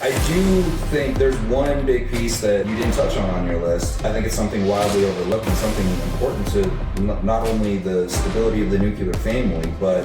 I do think there's one big piece that you didn't touch on your list. I think it's something wildly overlooked and something important to not only the stability of the nuclear family, but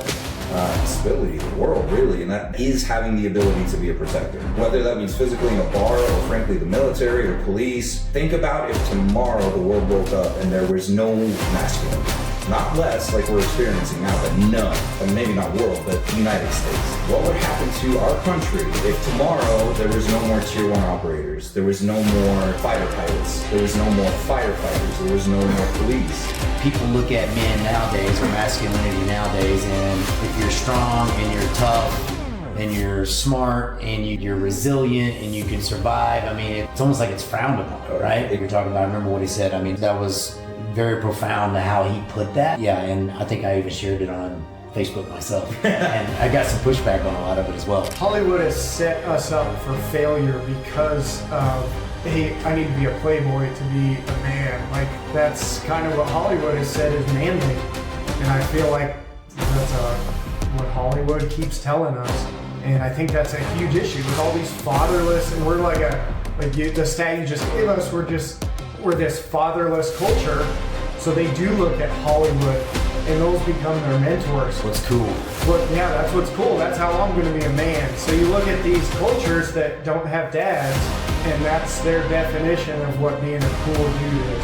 stability of the world, really, and that is having the ability to be a protector. Whether that means physically in a bar or frankly the military or police. Think about if tomorrow the world woke up and there was no masculinity. Not less like we're experiencing now, but none. And maybe not world, but United States. What would happen to our country if tomorrow there was no more tier 1 operators, there was no more fighter pilots, there was no more firefighters, there was no more police? People look at men nowadays, or masculinity nowadays, and if you're strong and you're tough and you're smart and you're resilient and you can survive, I mean, it's almost like it's frowned upon, right? If you're talking about, I remember what he said, I mean, that was very profound how he put that. Yeah, and I think I even shared it on Facebook myself. And I got some pushback on a lot of it as well. Hollywood has set us up for failure because of, hey, I need to be a playboy to be a man. Like, that's kind of what Hollywood has said is manly. And I feel like that's what Hollywood keeps telling us. And I think that's a huge issue with all these fatherless, and we're the stat you just gave us, we're this fatherless culture, so they do look at Hollywood, and those become their mentors. What's cool? Yeah, that's what's cool. That's how I'm going to be a man. So you look at these cultures that don't have dads, and that's their definition of what being a cool dude is.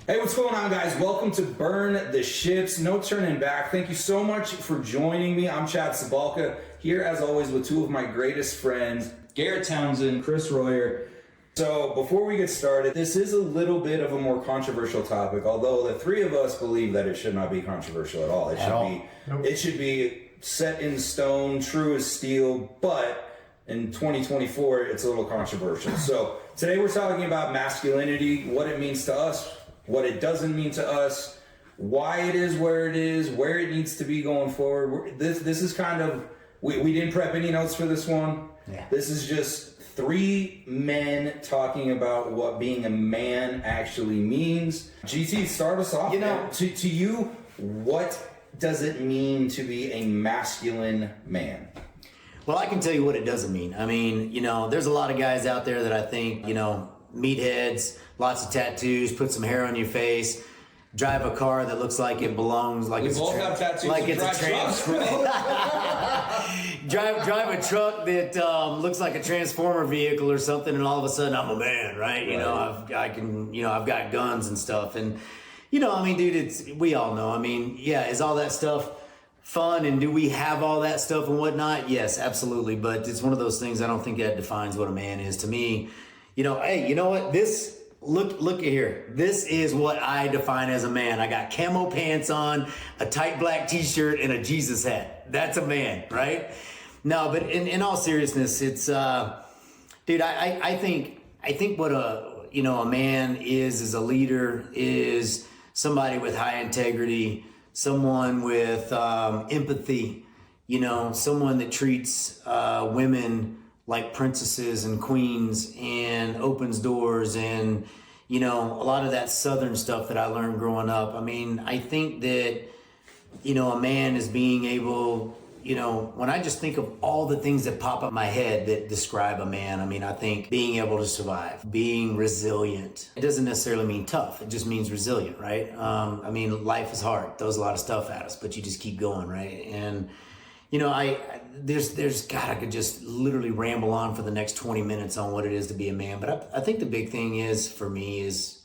Hey, what's going on, guys? Welcome to Burn the Ships. No turning back. Thank you so much for joining me. I'm Chad Sabalka, here as always with two of my greatest friends, Garrett Townsend, Chris Royer. So before we get started, this is a little bit of a more controversial topic, although the three of us believe that it should not be controversial at all. It should be set in stone, true as steel, but in 2024, it's a little controversial. So today we're talking about masculinity, what it means to us, what it doesn't mean to us, why it is, where it needs to be going forward. This is kind of, we didn't prep any notes for this one. Yeah. This is just three men talking about what being a man actually means. GT, start us off. To you, what does it mean to be a masculine man? Well, I can tell you what it doesn't mean. I mean, there's a lot of guys out there that I think, meatheads, lots of tattoos, put some hair on your face, drive a car that looks like it belongs, like it's a transformer. drive a truck that looks like a transformer vehicle or something, and all of a sudden I'm a man, right? I've got guns and stuff, and dude, we all know. I mean, yeah, is all that stuff fun, and do we have all that stuff and whatnot? Yes, absolutely, but it's one of those things. I don't think that defines what a man is to me. Hey, you know what? Look at here. This is what I define as a man. I got camo pants on, a tight black t-shirt, and a Jesus hat. That's a man, right? No, but in all seriousness, it's, dude, I think what a man is a leader, is somebody with high integrity, someone with empathy, someone that treats women like princesses and queens and opens doors, and a lot of that southern stuff that I learned growing up. I mean, I think that a man is being able, when I just think of all the things that pop up in my head that describe a man, I mean, I think being able to survive, being resilient. It doesn't necessarily mean tough, it just means resilient, right? I mean, life is hard, throws a lot of stuff at us, but you just keep going, right? And God, I could just literally ramble on for the next 20 minutes on what it is to be a man. But I think the big thing is, for me, is,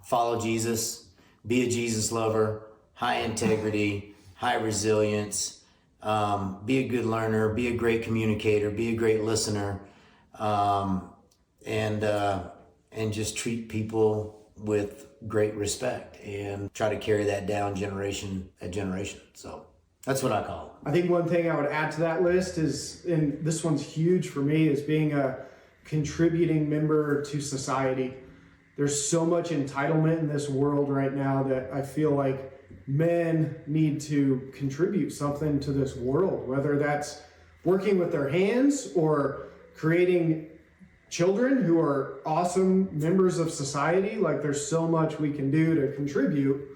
follow Jesus, be a Jesus lover, high integrity, high resilience, be a good learner, be a great communicator, be a great listener, and just treat people with great respect and try to carry that down generation at generation. So that's what I call it. I think one thing I would add to that list is, and this one's huge for me, is being a contributing member to society. There's so much entitlement in this world right now that I feel like men need to contribute something to this world, whether that's working with their hands or creating children who are awesome members of society. Like there's so much we can do to contribute.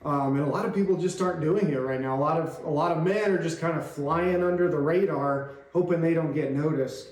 And a lot of people just aren't doing it right now. A lot of men are just kind of flying under the radar, hoping they don't get noticed.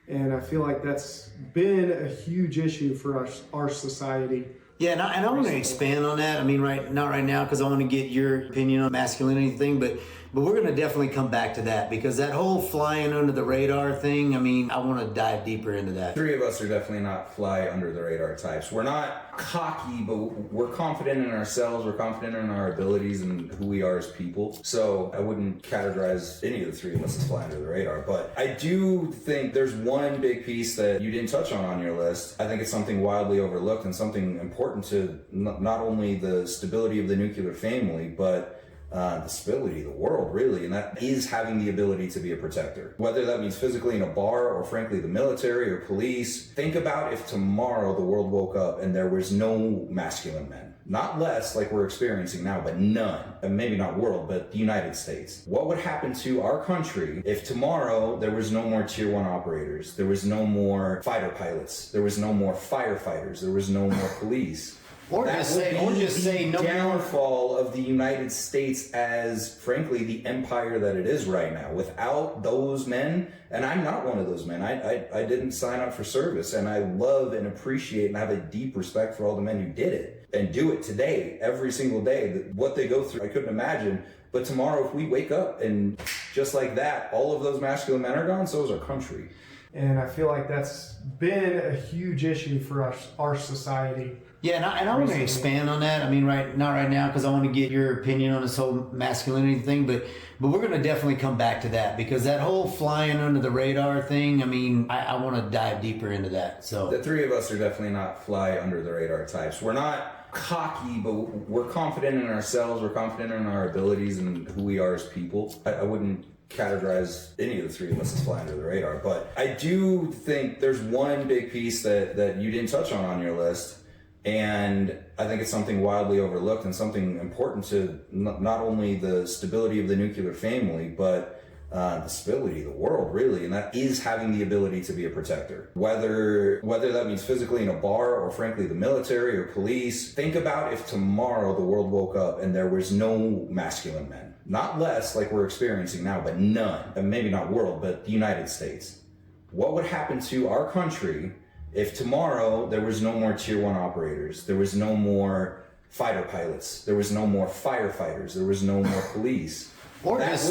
And I feel like that's been a huge issue for our society. Yeah, and I want to expand on that. I mean, not right now, because I want to get your opinion on masculinity thing, but we're going to definitely come back to that, because that whole flying under the radar thing, I mean, I want to dive deeper into that. Three of us are definitely not fly under the radar types. We're not cocky, but we're confident in ourselves. We're confident in our abilities and who we are as people. So I wouldn't categorize any of the three of us as fly under the radar. But I do think there's one big piece that you didn't touch on your list. I think it's something wildly overlooked and something important to not only the stability of the nuclear family, but the stability of the world, really, and that is having the ability to be a protector. Whether that means physically in a bar or frankly the military or police. Think about if tomorrow the world woke up and there was no masculine men. Not less like we're experiencing now, but none. And maybe not world, but the United States. What would happen to our country if tomorrow there was no more tier 1 operators, there was no more fighter pilots, there was no more firefighters, there was no more police? Or just say no downfall of the United States as, frankly, the empire that it is right now. Without those men, and I'm not one of those men. I didn't sign up for service, and I love and appreciate and have a deep respect for all the men who did it and do it today, every single day. What they go through, I couldn't imagine. But tomorrow, if we wake up and just like that, all of those masculine men are gone, so is our country. And I feel like that's been a huge issue for our society. Yeah, and I want to expand on that. I mean, not right now, because I want to get your opinion on this whole masculinity thing, but we're going to definitely come back to that, because that whole flying under the radar thing, I mean, I want to dive deeper into that. So the three of us are definitely not fly under the radar types. We're not cocky, but we're confident in ourselves. We're confident in our abilities and who we are as people. I wouldn't categorize any of the three of us as fly under the radar, but I do think there's one big piece that you didn't touch on your list. And I think it's something wildly overlooked and something important to not only the stability of the nuclear family, but the stability of the world, really. And that is having the ability to be a protector. Whether that means physically in a bar or frankly the military or police. Think about if tomorrow the world woke up and there was no masculine men. Not less like we're experiencing now, but none. And maybe not world, but the United States. What would happen to our country if tomorrow there was no more tier 1 operators, there was no more fighter pilots, there was no more firefighters, there was no more police? Or just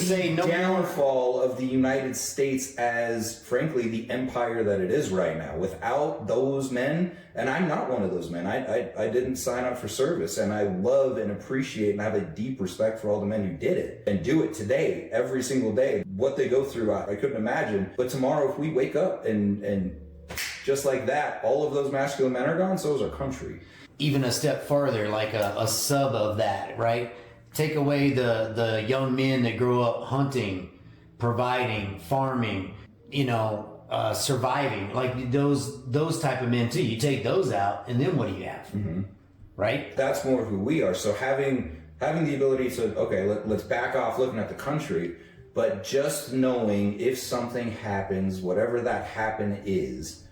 say no downfall of the United States as, frankly, the empire that it is right now. Without those men, and I'm not one of those men. I didn't sign up for service, and I love and appreciate and have a deep respect for all the men who did it and do it today, every single day. What they go through, I couldn't imagine. But tomorrow, if we wake up and just like that, all of those masculine men are gone, so is our country. Even a step further, like a sub of that, right? Take away the young men that grow up hunting, providing, farming, surviving, like those type of men too. You take those out, and then what do you have? Mm-hmm. Right? That's more who we are. So having the ability to, okay, let's back off looking at the country, but just knowing if something happens, whatever that happen is,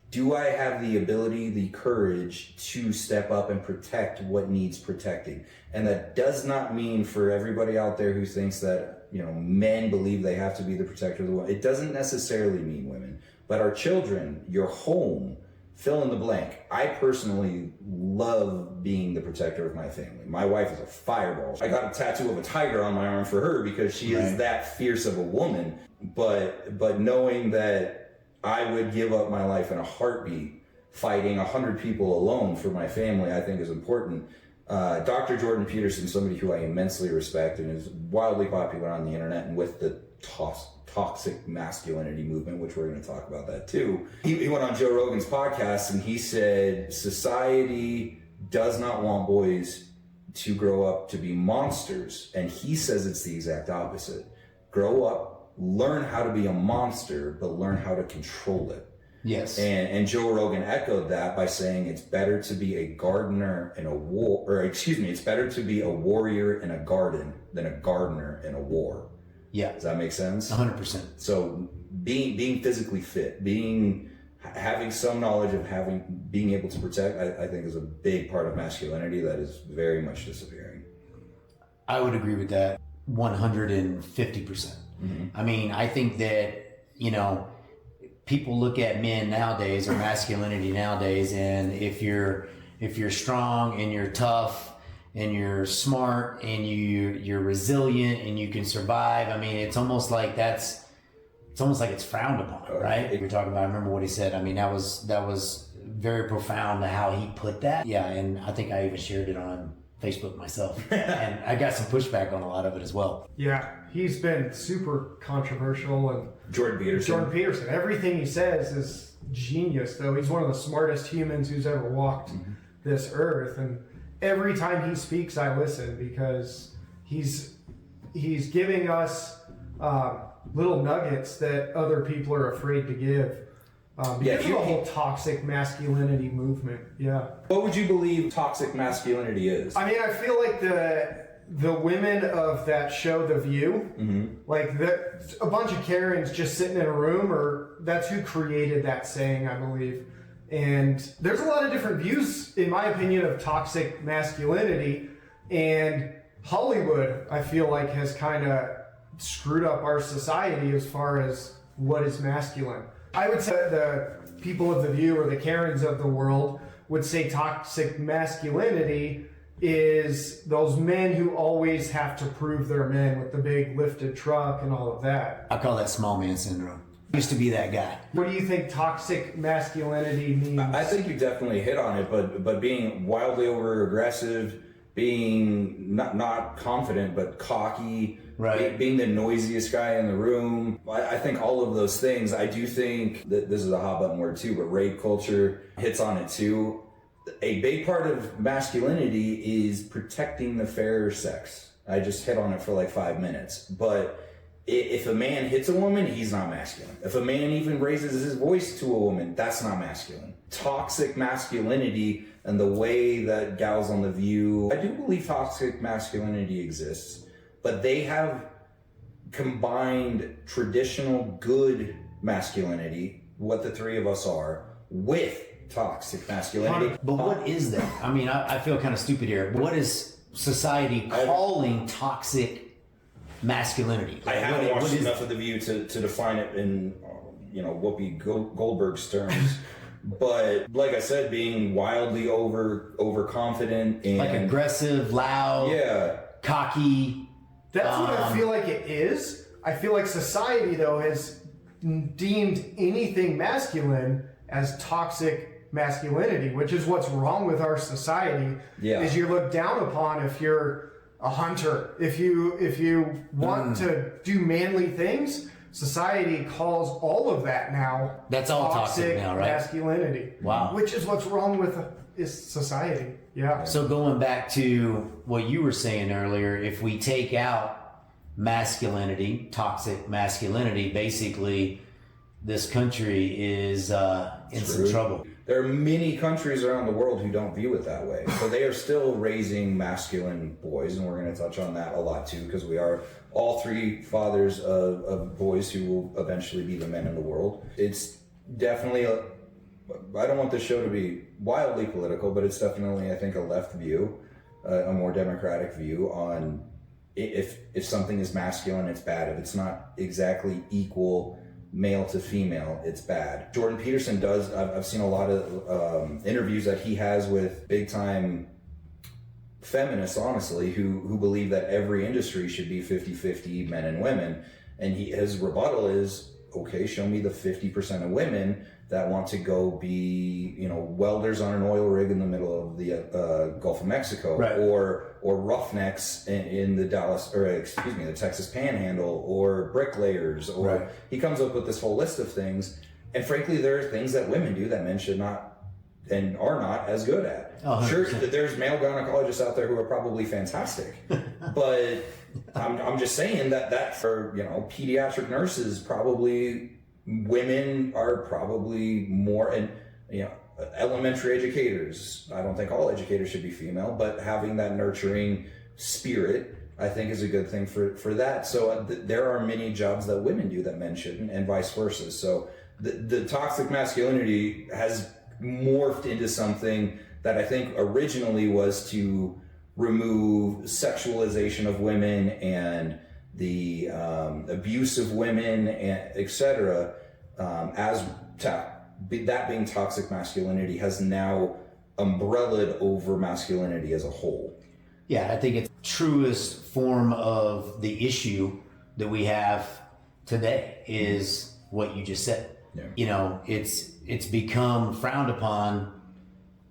do I have the ability, the courage to step up and protect what needs protecting? And that does not mean for everybody out there who thinks that, men believe they have to be the protector of the world. It doesn't necessarily mean women, but our children, your home, fill in the blank. I personally love being the protector of my family. My wife is a fireball. I got a tattoo of a tiger on my arm for her because she is that fierce of a woman. But knowing that I would give up my life in a heartbeat fighting 100 people alone for my family, I think is important. Dr. Jordan Peterson, somebody who I immensely respect and is wildly popular on the internet and with the toxic masculinity movement, which we're going to talk about that too. He went on Joe Rogan's podcast and he said, society does not want boys to grow up to be monsters. And he says it's the exact opposite. Grow up, learn how to be a monster, but learn how to control it. Yes. And Joe Rogan echoed that by saying it's better to be a gardener in a war, it's better to be a warrior in a garden than a gardener in a war. Yeah. Does that make sense? 100%. So being physically fit, having some knowledge of being able to protect, I think is a big part of masculinity that is very much disappearing. I would agree with that 150%. I mean, I think that, you know, people look at men nowadays or masculinity nowadays, and if you're strong and you're tough and you're smart and you're resilient and you can survive, I mean, it's almost like it's frowned upon, right? You're talking about, I remember what he said. I mean, that was very profound how he put that. Yeah, and I think I even shared it on Facebook myself. And I got some pushback on a lot of it as well. Yeah, he's been super controversial. And Jordan Peterson. Everything he says is genius, though. He's one of the smartest humans who's ever walked this earth. And every time he speaks, I listen, because he's giving us little nuggets that other people are afraid to give. Because of the whole toxic masculinity movement. Yeah. What would you believe toxic masculinity is? I mean, I feel like the women of that show, The View, like a bunch of Karens just sitting in a room, or that's who created that saying, I believe. And there's a lot of different views, in my opinion, of toxic masculinity. And Hollywood, I feel like, has kind of screwed up our society as far as what is masculine. I would say the people of The View, or the Karens of the world, would say toxic masculinity is those men who always have to prove they're men with the big lifted truck and all of that. I call that small man syndrome. I used to be that guy. What do you think toxic masculinity means? I think you definitely hit on it, but being wildly over aggressive, being not confident but cocky, right, being the noisiest guy in the room. I think all of those things. I do think that this is a hot button word too, but rape culture hits on it too. A big part of masculinity is protecting the fairer sex. I just hit on it for like 5 minutes, but if a man hits a woman, he's not masculine. If a man even raises his voice to a woman, that's not masculine. Toxic masculinity and the way that gals on The View, I do believe toxic masculinity exists, but they have combined traditional good masculinity, what the three of us are, with toxic masculinity. But what is that? I mean, I feel kind of stupid here. What is society calling toxic masculinity? I haven't watched enough of The View to define it in Whoopi Goldberg's terms. But like I said, being wildly overconfident and like aggressive, loud, cocky. That's what I feel like it is. I feel like society, though, has deemed anything masculine as toxic masculinity, which is what's wrong with our society. Is you're looked down upon if you're a hunter. If you want to do manly things, society calls all of that now. That's all toxic now, right? Masculinity. Wow. Which is what's wrong with society. Yeah. So going back to what you were saying earlier, if we take out masculinity, toxic masculinity, basically this country is in some trouble. There are many countries around the world who don't view it that way. So they are still raising masculine boys, and we're going to touch on that a lot too, because we are all three fathers of boys who will eventually be the men in the world. It's definitely I don't want this show to be wildly political, but it's definitely, I think, a left view, a more democratic view on if something is masculine, it's bad. If it's not exactly equal male to female, it's bad. Jordan Peterson does, I've seen a lot of interviews that he has with big time feminists, honestly, who believe that every industry should be 50-50 men and women. And his rebuttal is, okay, show me the 50% of women that want to go be, welders on an oil rig in the middle of the Gulf of Mexico, right, or roughnecks in the the Texas Panhandle, or bricklayers, or right. He comes up with this whole list of things, and frankly, there are things that women do that men should not and are not as good at. 100%. Sure, there's male gynecologists out there who are probably fantastic, but I'm just saying that for pediatric nurses, probably women are probably more, and elementary educators, I don't think all educators should be female, but having that nurturing spirit I think is a good thing for that. So there are many jobs that women do that men shouldn't, and vice versa. So the toxic masculinity has morphed into something that I think originally was to remove sexualization of women and the abuse of women, and etc. That being toxic masculinity has now umbrellaed over masculinity as a whole. Yeah, I think it's the truest form of the issue that we have today is what you just said. Yeah. You know, it's become frowned upon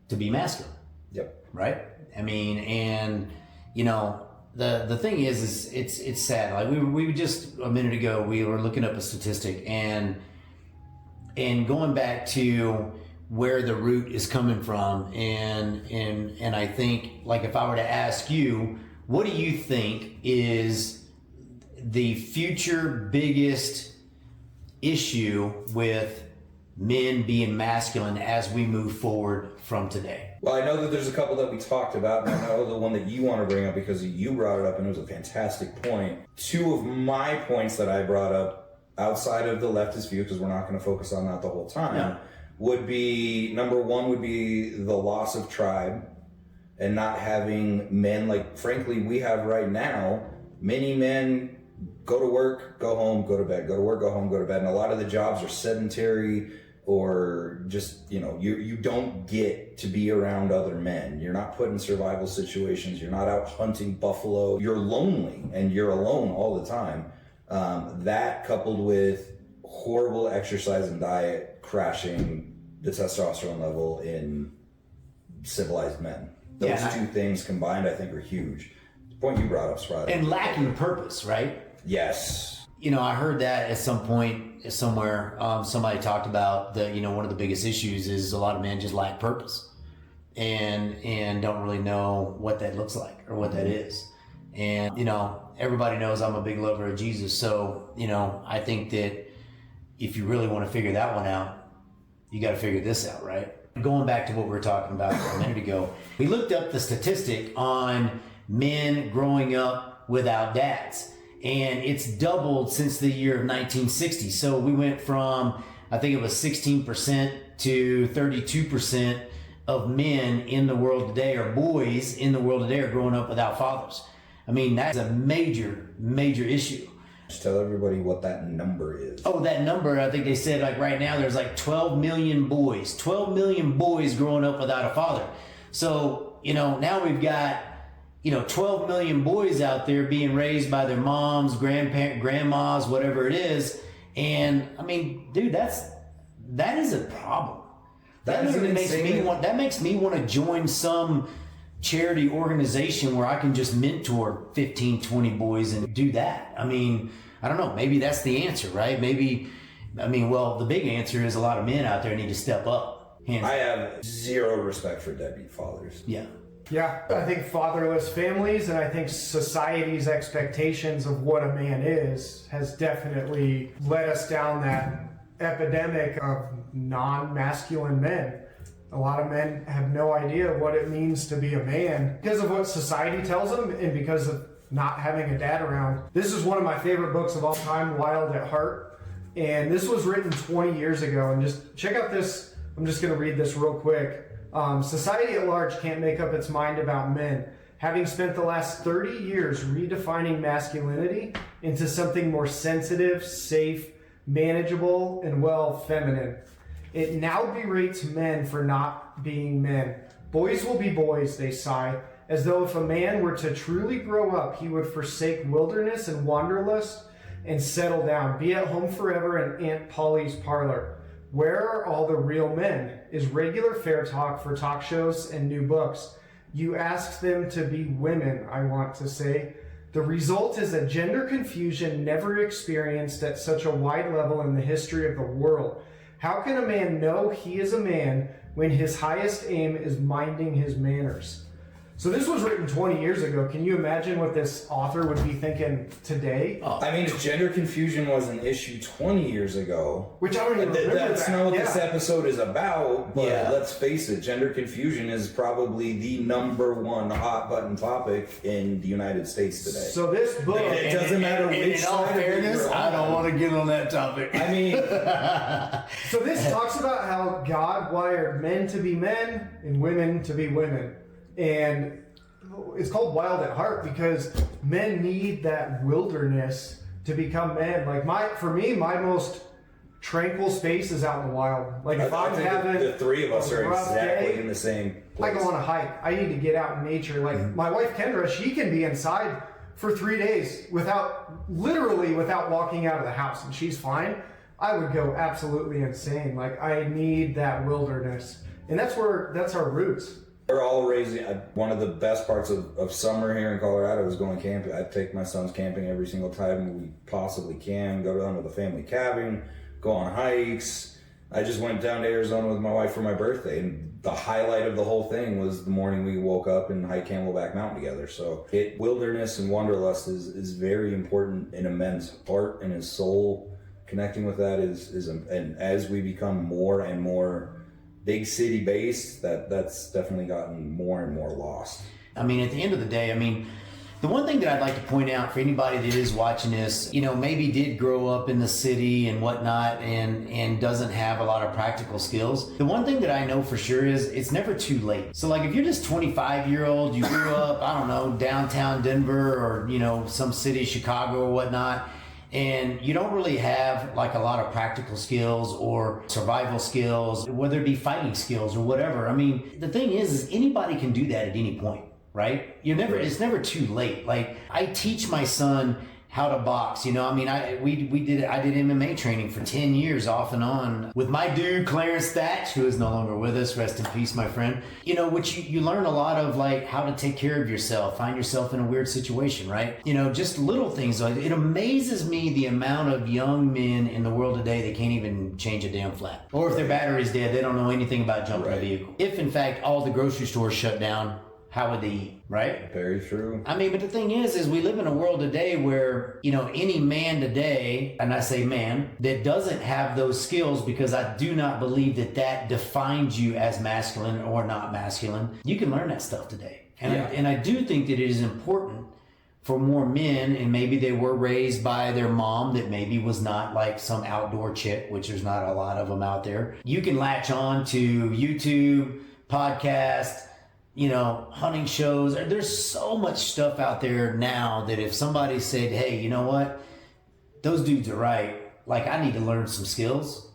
to be masculine. Yep. Right? I mean, and you know, the thing is it's sad. Like we just a minute ago we were looking up a statistic and going back to where the root is coming from, and I think, like, if I were to ask you, what do you think is the future biggest issue with men being masculine as we move forward from today? Well, I know that there's a couple that we talked about, and I know the one that you want to bring up because you brought it up, and it was a fantastic point. Two of my points that I brought up outside of the leftist view, because we're not going to focus on that the whole time, Yeah. would be, number one would be the loss of tribe and not having men, like frankly we have right now. Many men go to work, go home, go to bed, go to work, go home, go to bed, and a lot of the jobs are sedentary, or just, you know, you don't get to be around other men. You're not put in survival situations. You're not out hunting buffalo. You're lonely and you're alone all the time. That coupled with horrible exercise and diet crashing the testosterone level in civilized men. Those two things combined, I think, are huge. The point you brought up, Spry. And lacking purpose, right? Yes. You know, I heard that at some point somewhere. Somebody talked about one of the biggest issues is a lot of men just lack purpose and don't really know what that looks like or what that is. And, you know, everybody knows I'm a big lover of Jesus. So, you know, I think that if you really want to figure that one out, you got to figure this out, right? Going back to what we were talking about a minute ago, we looked up the statistic on men growing up without dads, and it's doubled since the year of 1960. So we went from, I think it was 16% to 32% of men in the world today, or boys in the world today, are growing up without fathers. I mean, that's a major, major issue. Just tell everybody what that number is. Oh, that number, I think they said, like, right now there's like 12 million boys growing up without a father. So, you know, now we've got, 12 million boys out there being raised by their moms, grandmas, whatever it is. And I mean, dude, that is a problem. That makes me want to join some charity organization where I can just mentor 15, 20 boys and do that. I mean, I don't know, maybe that's the answer, right? The big answer is a lot of men out there need to step up. I have zero respect for deadbeat fathers. Yeah. Yeah, I think fatherless families and I think society's expectations of what a man is has definitely led us down that epidemic of non-masculine men. A lot of men have no idea what it means to be a man because of what society tells them and because of not having a dad around. This is one of my favorite books of all time, Wild at Heart. And this was written 20 years ago. And just check out this. I'm just going to read this real quick. Society at large can't make up its mind about men. Having spent the last 30 years redefining masculinity into something more sensitive, safe, manageable, and, feminine. It now berates men for not being men. Boys will be boys, they sigh, as though if a man were to truly grow up, he would forsake wilderness and wanderlust and settle down, be at home forever in Aunt Polly's parlor. Where are all the real men? Is regular fair talk for talk shows and new books. You ask them to be women, I want to say. The result is a gender confusion never experienced at such a wide level in the history of the world. How can a man know he is a man when his highest aim is minding his manners? So this was written 20 years ago. Can you imagine what this author would be thinking today? I mean, if gender confusion was an issue 20 years ago, Which I don't even remember that's not what this episode is about, but Yeah. let's face it, gender confusion is probably the number one hot button topic in the United States today. So this book, It doesn't matter which in all side of it fairness, you're I don't on. want to get on that topic. I mean, so this talks about how God wired men to be men and women to be women. And it's called Wild at Heart because men need that wilderness to become men. Like for me, my most tranquil space is out in the wild. Like if I I'm think having the three of us a are rough exactly day, in the same I place. go on a hike. I need to get out in nature. Like my wife Kendra, she can be inside for 3 days without walking out of the house, and she's fine. I would go absolutely insane. Like I need that wilderness, and that's our roots. We're all raising. One of the best parts of summer here in Colorado is going camping. I take my sons camping every single time we possibly can. Go down to the family cabin, go on hikes. I just went down to Arizona with my wife for my birthday, and the highlight of the whole thing was the morning we woke up and hiked Camelback Mountain together. So wilderness and wanderlust is very important in a man's heart and his soul. Connecting with that and as we become more and more big city based, that's definitely gotten more and more lost. I mean, at the end of the day, I mean, the one thing that I'd like to point out for anybody that is watching this, maybe did grow up in the city and whatnot and doesn't have a lot of practical skills. The one thing that I know for sure is it's never too late. So like if you're just 25-year-old, you grew up, I don't know, downtown Denver or, some city, Chicago or whatnot, and you don't really have like a lot of practical skills or survival skills, whether it be fighting skills or whatever. I mean, the thing is anybody can do that at any point, right? It's never too late. Like I teach my son how to box, I mean, I did MMA training for 10 years off and on with my dude, Clarence Thatch, who is no longer with us. Rest in peace, my friend. Which you learn a lot of like how to take care of yourself, find yourself in a weird situation, right? Just little things. Like it amazes me the amount of young men in the world today that can't even change a damn flat. Or if their battery's dead, they don't know anything about jumping a vehicle. If in fact all the grocery stores shut down, how would they eat, right? Very true. I mean, but the thing is we live in a world today where, any man today, and I say man, that doesn't have those skills, because I do not believe that defines you as masculine or not masculine. You can learn that stuff today. And I do think that it is important for more men, and maybe they were raised by their mom that maybe was not like some outdoor chick, which there's not a lot of them out there. You can latch on to YouTube, podcast, hunting shows. There's so much stuff out there now that if somebody said, hey, you know what? Those dudes are right. Like, I need to learn some skills,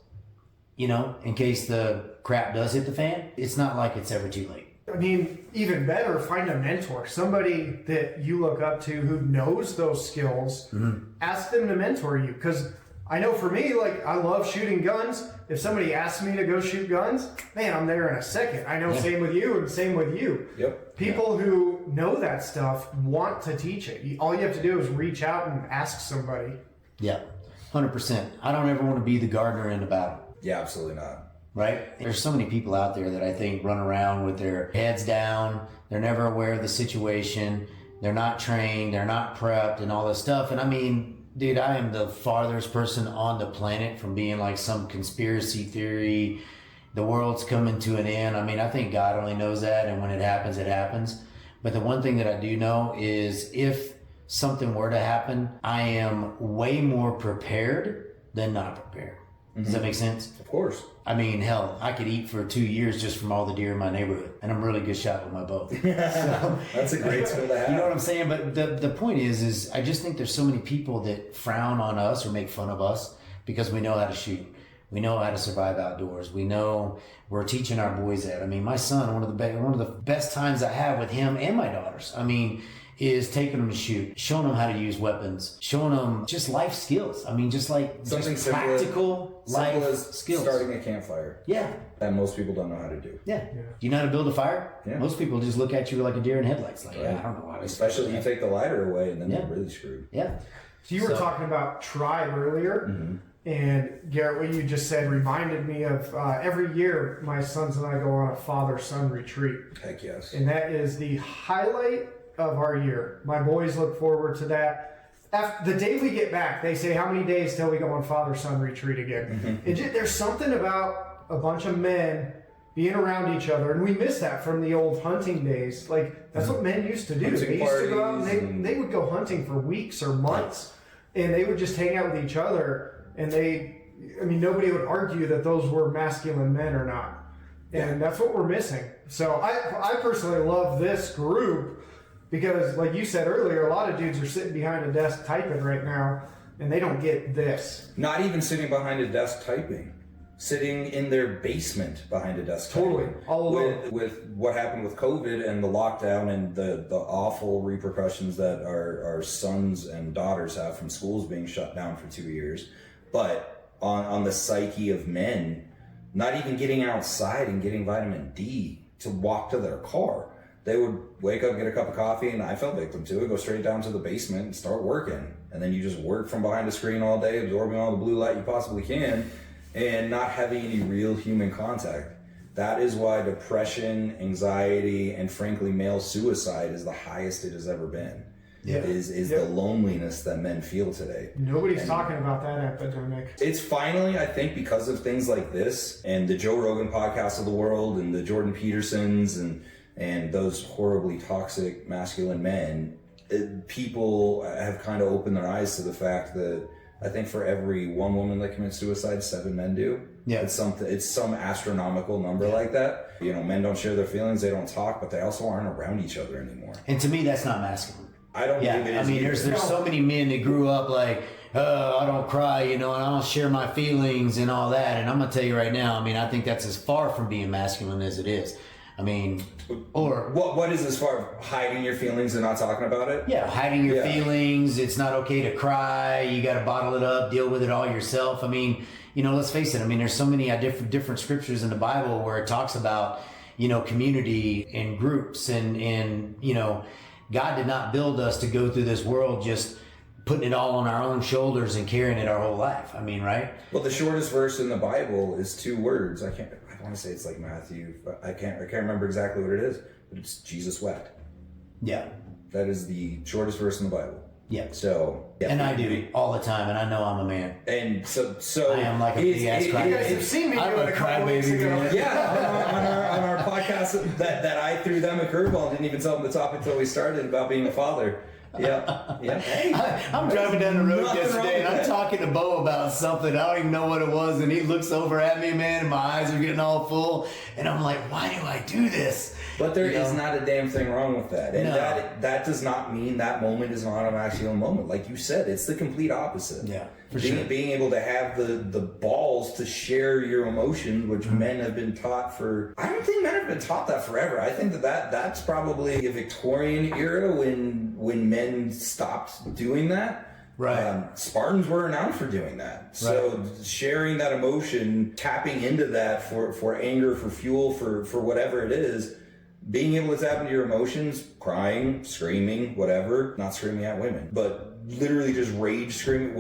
in case the crap does hit the fan. It's not like it's ever too late. I mean, even better, find a mentor, somebody that you look up to who knows those skills. Mm-hmm. Ask them to mentor you, because I know for me, like, I love shooting guns. If somebody asks me to go shoot guns, man, I'm there in a second. I know, same with you and same with you. Yep. People who know that stuff want to teach it. All you have to do is reach out and ask somebody. Yeah, 100%. I don't ever want to be the gardener in the battle. Yeah, absolutely not. Right? There's so many people out there that I think run around with their heads down. They're never aware of the situation. They're not trained. They're not prepped and all this stuff. And I mean, dude, I am the farthest person on the planet from being like some conspiracy theory, the world's coming to an end. I mean, I think God only knows that, and when it happens, it happens. But the one thing that I do know is if something were to happen, I am way more prepared than not prepared. Does that make sense? Of course. I mean, hell, I could eat for 2 years just from all the deer in my neighborhood, and I'm a really good shot with my bow. So, that's a great skill to have. You know what I'm saying? But the point is I just think there's so many people that frown on us or make fun of us because we know how to shoot. We know how to survive outdoors. We know we're teaching our boys that. I mean, my son, one of the best times I have with him and my daughters, I mean, is taking them to shoot, showing them how to use weapons, showing them just life skills. I mean, just like something just practical life skills. Starting a campfire. Yeah. That most people don't know how to do. Yeah. Do you know how to build a fire? Yeah. Most people just look at you like a deer in headlights. Like, Right. I don't know why. Especially if you take the lighter away, and then they're really screwed. Yeah. So you were talking about tribe earlier. Mm-hmm. And Garrett, what you just said reminded me of every year my sons and I go on a father-son retreat. Heck yes. And that is the highlight of our year. My boys look forward to that. After the day we get back, they say, how many days till we go on father-son retreat again? There's something about a bunch of men being around each other, and we miss that from the old hunting days. Like, that's what men used to do. Hunting they used to go out parties they would go hunting for weeks or months, and they would just hang out with each other, and nobody would argue that those were masculine men or not. And that's what we're missing. So I personally love this group because, like you said earlier, a lot of dudes are sitting behind a desk typing right now, and they don't get this. Not even sitting behind a desk typing. Sitting in their basement behind a desk. Totally. All alone. With what happened with COVID and the lockdown and the awful repercussions that our sons and daughters have from schools being shut down for 2 years. But on the psyche of men, not even getting outside and getting vitamin D to walk to their car. They would wake up, get a cup of coffee, and I fell victim to it, go straight down to the basement and start working. And then you just work from behind a screen all day, absorbing all the blue light you possibly can, and not having any real human contact. That is why depression, anxiety, and frankly, male suicide is the highest it has ever been. Yeah. Is the loneliness that men feel today. Nobody's talking about that epidemic. It's finally, I think, because of things like this and the Joe Rogan podcast of the world and the Jordan Petersons and those horribly toxic masculine men, people have kind of opened their eyes to the fact that I think for every one woman that commits suicide, 7 men do. Yeah. It's some astronomical number like that. You know, men don't share their feelings, they don't talk, but they also aren't around each other anymore. And to me, that's not masculine. I don't believe it is. I mean, either. there's so many men that grew up like, I don't cry, and I don't share my feelings and all that. And I'm going to tell you right now, I mean, I think that's as far from being masculine as it is. I mean, or what is as far as hiding your feelings and not talking about it? Yeah, hiding your feelings. It's not okay to cry. You got to bottle it up, deal with it all yourself. I mean, let's face it. I mean, there's so many different scriptures in the Bible where it talks about, community and groups and God did not build us to go through this world just putting it all on our own shoulders and carrying it our whole life. I mean, right? Well, the shortest verse in the Bible is 2 words. I want to say it's like Matthew, but I can't remember exactly what it is, but it's Jesus wept. Yeah. That is the shortest verse in the Bible. Yeah. So. Yeah, and I do all the time, and I know I'm a man. And so I am like a big ass crybaby. You've seen me I'm do it a a couple weeks crybaby, ago. man. Yeah, on our podcast that I threw them a curveball and didn't even tell them the topic until we started about being a father. Yeah. Hey, I'm driving down the road nothing yesterday, and wrong I'm with talking to Bo about something. I don't even know what it was, and he looks over at me, man, and my eyes are getting all full, and I'm like, why do I do this? But there is not a damn thing wrong with that. And No. that does not mean that moment is not a masculine moment. Like you said, it's the complete opposite. Yeah, for sure. Being able to have the balls to share your emotions, which men have been taught for... I don't think men have been taught that forever. I think that's probably a Victorian era when men stopped doing that. Right. Spartans were renowned for doing that. So sharing that emotion, tapping into that for anger, for fuel, for whatever it is, being able to tap into your emotions, crying, screaming, whatever, not screaming at women, but literally just rage screaming,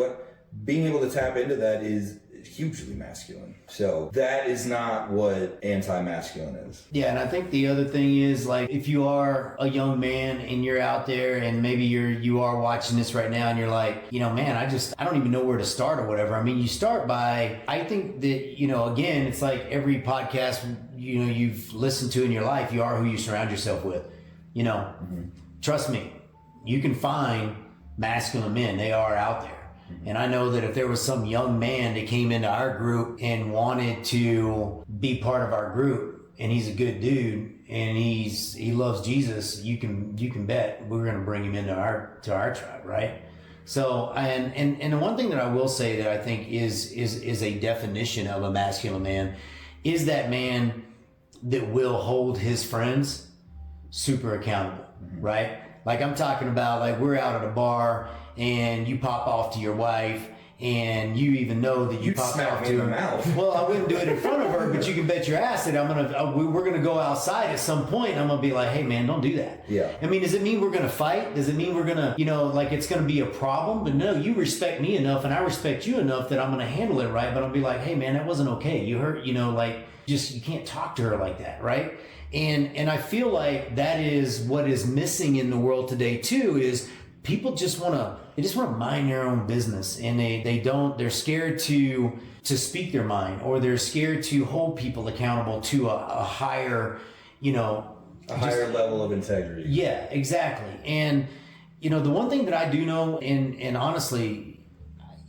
being able to tap into that is hugely masculine. So that is not what anti-masculine is. Yeah, and I think the other thing is, like, if you are a young man and you're out there and maybe you are watching this right now and you're like, man, I don't even know where to start or whatever. I mean, you start by, I think that, again, it's like every podcast, you've listened to in your life, you are who you surround yourself with. Trust me, you can find masculine men. They are out there. And I know that if there was some young man that came into our group and wanted to be part of our group, and he's a good dude and he loves Jesus, you can bet we're going to bring him into our tribe, right? So and the one thing that I will say that I think is a definition of a masculine man is that man that will hold his friends super accountable, right? Like I'm talking about, like we're out at a bar and you pop off to your wife and you even know that you You'd popped smack off me to in the her. mouth. Well, I wouldn't do it in front of her, but you can bet your ass that we're gonna go outside at some point, and I'm gonna be like, hey man, don't do that. Yeah. I mean, does it mean we're gonna fight? Does it mean we're gonna, like it's gonna be a problem? But no, you respect me enough, and I respect you enough that I'm gonna handle it right. But I'll be like, hey man, that wasn't okay. You hurt, just you can't talk to her like that, right? And I feel like that is what is missing in the world today too, is people just want to mind their own business, and they're scared to speak their mind, or they're scared to hold people accountable to a higher, higher level of integrity. Yeah, exactly. And the one thing that I do know, and honestly,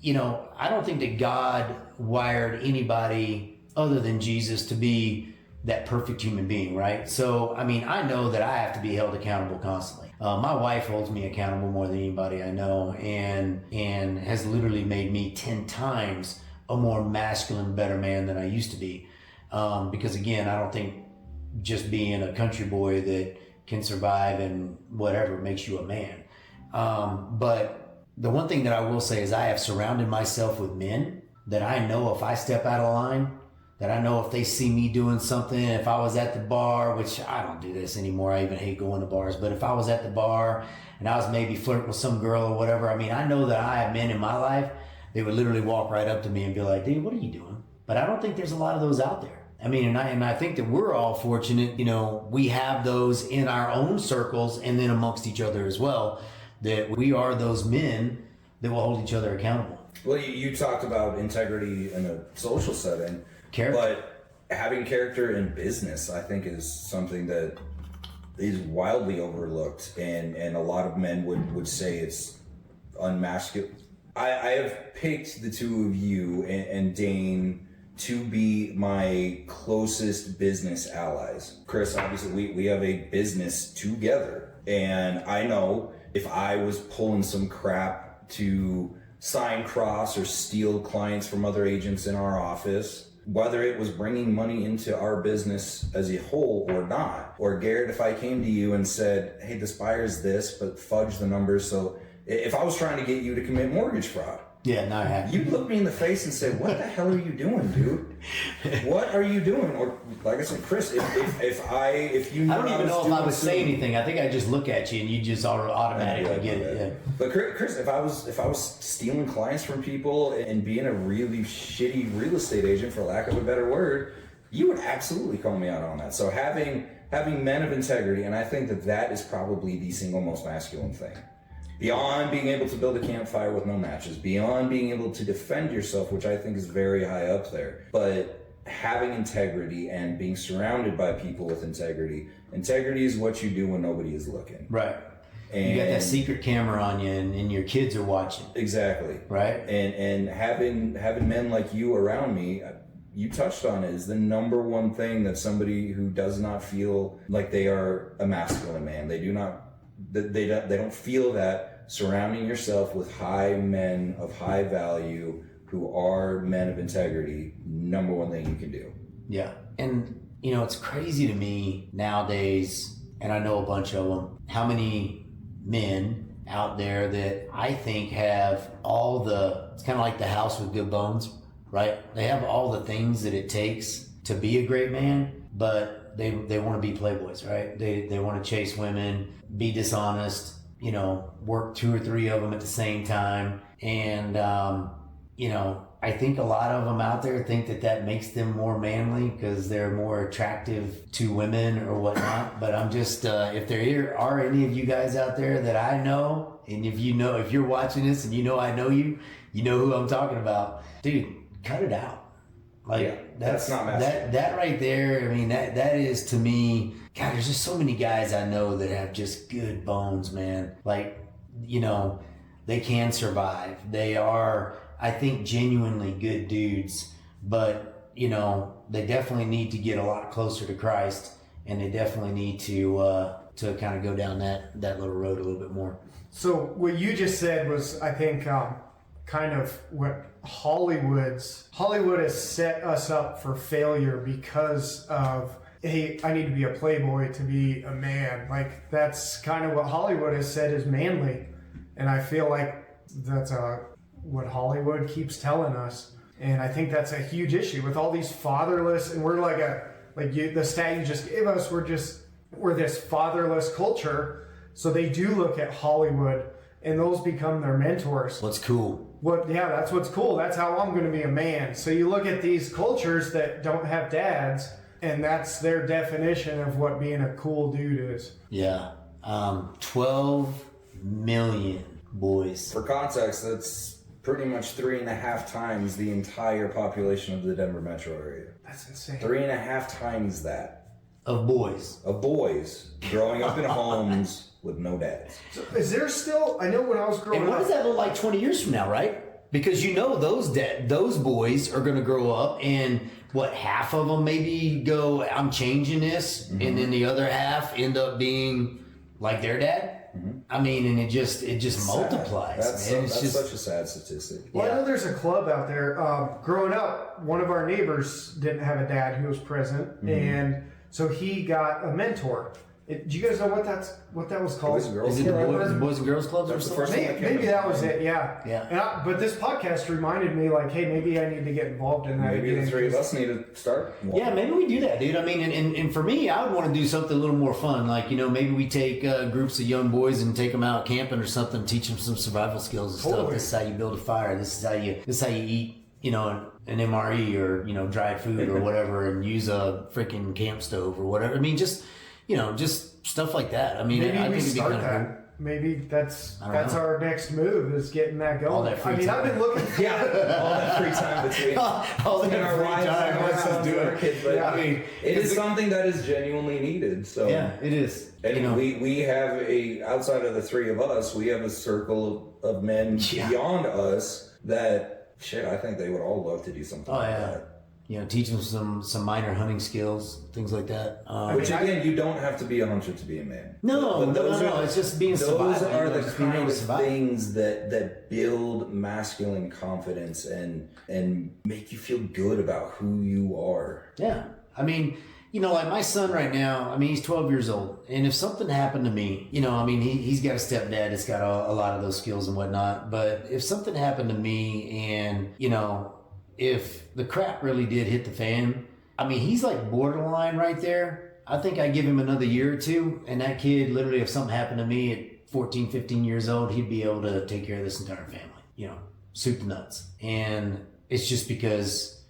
I don't think that God wired anybody other than Jesus to be that perfect human being, right? So, I mean, I know that I have to be held accountable constantly. My wife holds me accountable more than anybody I know, and has literally made me 10 times a more masculine, better man than I used to be. Because again, I don't think just being a country boy that can survive and whatever makes you a man. But the one thing that I will say is I have surrounded myself with men that I know if I step out of line, that I know if they see me doing something, if I was at the bar, which I don't do this anymore, I even hate going to bars, but if I was at the bar and I was maybe flirting with some girl or whatever, I mean, I know that I have men in my life, they would literally walk right up to me and be like, dude, what are you doing? But I don't think there's a lot of those out there. I mean, and I think that we're all fortunate, we have those in our own circles and then amongst each other as well, that we are those men that will hold each other accountable. Well, you talked about integrity in a social setting. Character. But having character in business, I think, is something that is wildly overlooked, and a lot of men would say it's unmasculine. I have picked the two of you and Dane to be my closest business allies. Chris, obviously, we have a business together, and I know if I was pulling some crap to sign cross or steal clients from other agents in our office, whether it was bringing money into our business as a whole or not. Or Garrett, if I came to you and said, hey, this buyer's this, but fudge the numbers. So if I was trying to get you to commit mortgage fraud, yeah, no, I have. you'd look me in the face and say, what the hell are you doing, dude? What are you doing? Or like I said, Chris, if you knew I don't even know if I would say something- anything. I think I just look at you and you just automatically get it. Yeah. But Chris, if I was stealing clients from people and being a really shitty real estate agent, for lack of a better word, you would absolutely call me out on that. So having men of integrity, and I think that is probably the single most masculine thing. Beyond being able to build a campfire with no matches, beyond being able to defend yourself, which I think is very high up there, but having integrity and being surrounded by people with integrity. Integrity is what you do when nobody is looking. Right. And you got that secret camera on you, and your kids are watching. Exactly. Right. And having men like you around me, you touched on it, is the number one thing that somebody who does not feel like they are a masculine man, they don't feel that. Surrounding yourself with high men of high value who are men of integrity, number one thing you can do. Yeah. And, it's crazy to me nowadays, and I know a bunch of them, how many men out there that I think have it's kind of like the house with good bones, right? They have all the things that it takes to be a great man, but they want to be playboys, right? They want to chase women, be dishonest, work 2 or 3 of them at the same time. And, I think a lot of them out there think that makes them more manly because they're more attractive to women or whatnot. But I'm just, if there are any of you guys out there that I know, and if you're watching this and I know you, you know who I'm talking about, dude, cut it out. Like, yeah, that's not masculine. That right there, I mean, that is to me, God, there's just so many guys I know that have just good bones, man. Like, they can survive. They are, I think, genuinely good dudes, but, they definitely need to get a lot closer to Christ, and they definitely need to kind of go down that little road a little bit more. So what you just said was, I think, kind of what Hollywood has set us up for failure because of, hey, I need to be a playboy to be a man. Like, that's kind of what Hollywood has said is manly. And I feel like that's what Hollywood keeps telling us. And I think that's a huge issue with all these fatherless, and we're the stat you just gave us, we're this fatherless culture. So they do look at Hollywood, and those become their mentors. What's cool? That's what's cool. That's how I'm going to be a man. So you look at these cultures that don't have dads, and that's their definition of what being a cool dude is. Yeah. 12 million boys. For context, that's pretty much 3.5 times the entire population of the Denver metro area. That's insane. 3.5 times that. Of boys. Of boys growing up in homes with no dads. So is there still, I know when I was growing And what up. does that look like 20 years from now, right? Because those boys are going to grow up, and half of them maybe go, I'm changing this, and then the other half end up being like their dad. I mean, and it just multiplies. That's such a sad statistic. Well, I know there's a club out there. Growing up, one of our neighbors didn't have a dad who was present, and so he got a mentor. Do you guys know what that was called? Boys and Girls Is it Club. the Boys and Girls Clubs or That's the something? first Maybe that was it. Yeah. Yeah. But this podcast reminded me, like, hey, maybe I need to get involved in that. Maybe the again. three of us need to start one. Yeah, maybe we do that, dude. I mean, and for me, I would want to do something a little more fun. Like, maybe we take groups of young boys and take them out camping or something, teach them some survival skills and stuff. Totally. This is how you build a fire. This is how you eat, an MRE or dried food or whatever, and use a freaking camp stove or whatever. I mean, just stuff like that. I mean, Maybe I we think it'd be start kind of that. cool. Maybe that's know. our next move, is getting that going. All that free time. I've been looking. Yeah, all that free time between All that our free wives time, and our let's just sons do and our it. kids. But Yeah. I mean, it is something that is genuinely needed. So Yeah, it is. And we have outside of the three of us, we have a circle of men beyond us that, I think they would all love to do something like that. Teach them some minor hunting skills, things like that. Which again, you don't have to be a hunter to be a man. No, it's just being survival. Those are the just being able kind to of survive. things that build masculine confidence and make you feel good about who you are. Yeah. I mean, like my son right now, I mean, he's 12 years old. And if something happened to me, I mean, he's got a stepdad that's got a lot of those skills and whatnot. But if something happened to me and, if the crap really did hit the fan, I mean, he's like borderline right there. I think I give him another year or two. And that kid, literally, if something happened to me at 14, 15 years old, he'd be able to take care of this entire family, soup to nuts. And it's just because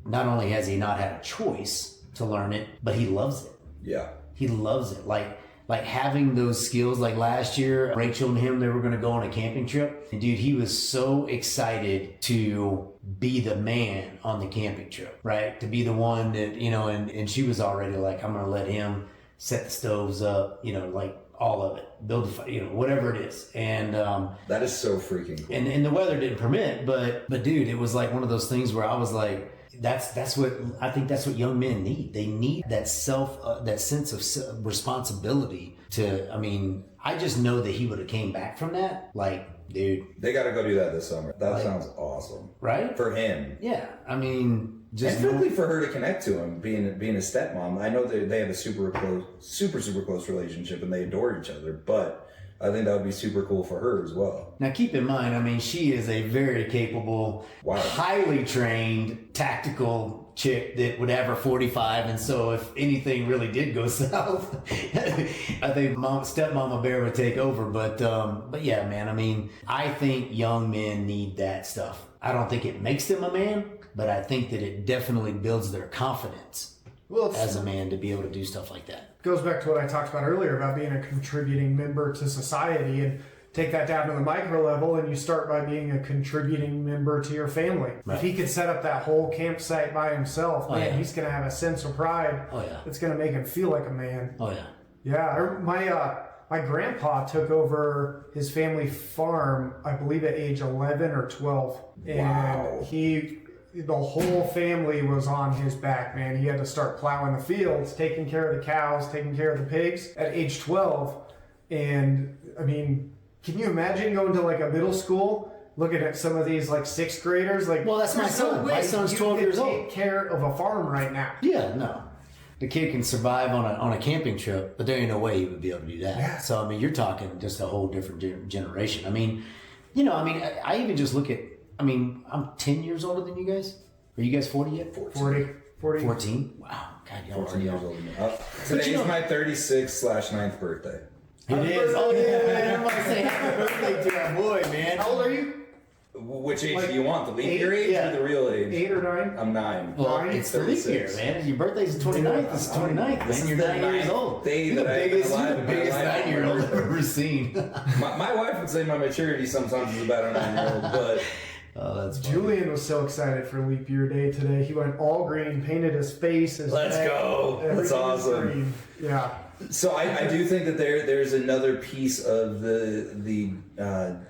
not only has he not had a choice to learn it, but he loves it. Yeah. He loves it. Like having those skills. Like last year, Rachel and him, they were going to go on a camping trip. And dude, he was so excited to be the man on the camping trip, right? To be the one that, and she was already like, I'm going to let him set the stoves up, like all of it, build a fire, whatever it is. And that is so freaking cool. And the weather didn't permit, but dude, it was like one of those things where I was like, that's what I think. That's what young men need. They need that that sense of responsibility to. I mean, I just know that he would have came back from that. Like, dude, they got to go do that this summer. That sounds awesome, right? For him, yeah. I mean, and frankly, for her to connect to him, being a stepmom. I know they have a super close relationship, and they adore each other, but I think that would be super cool for her as well. Now, keep in mind, I mean, she is a very capable, highly trained, tactical chick that would have her 45. And so if anything really did go south, I think stepmama bear would take over. But yeah, man, I mean, I think young men need that stuff. I don't think it makes them a man, but I think that it definitely builds their confidence as a man to be able to do stuff like that. Goes back to what I talked about earlier about being a contributing member to society, and take that down to the micro level, and you start by being a contributing member to your family. Right. If he could set up that whole campsite by himself, he's going to have a sense of pride. It's going to make him feel like a man. My grandpa took over his family farm, I believe at age 11 or 12. And the whole family was on his back, man. He had to start plowing the fields, taking care of the cows, taking care of the pigs at age 12. And I mean, can you imagine going to like a middle school, looking at some of these like sixth graders? Like, well, that's my son. My son's 12 years old. Take care of a farm right now. Yeah, no. The kid can survive on a camping trip, but there ain't no way he would be able to do that. Yeah. So I mean, you're talking just a whole different generation. I mean, you know, I mean, I even just look at, I mean, I'm 10 years older than you guys. Are you guys 40 yet? 40. 14? Wow. God, y'all 14 are years young. old. Today's my 36/9th birthday. It is. Oh, yeah, man. Everybody say happy birthday to our boy, man. How old are you? Which age Like do you want? The leap year age yeah. or the real age? 8 or 9. I'm 9. Well, Nine? it's the leap year, 36. man. Your birthday's the 29th. It's the 29th, This man. is You're the 9 years ninth old. day You're the that I've biggest, been alive you're in the my biggest life. 9-year-old I've ever seen. My wife would say my maturity sometimes is about a 9-year-old, but Oh, that's funny. Julian was so excited for Leap Year Day today. He went all green, painted his face, his Let's neck, go. That's everything was awesome. green. Yeah. so I do think that there's another piece of the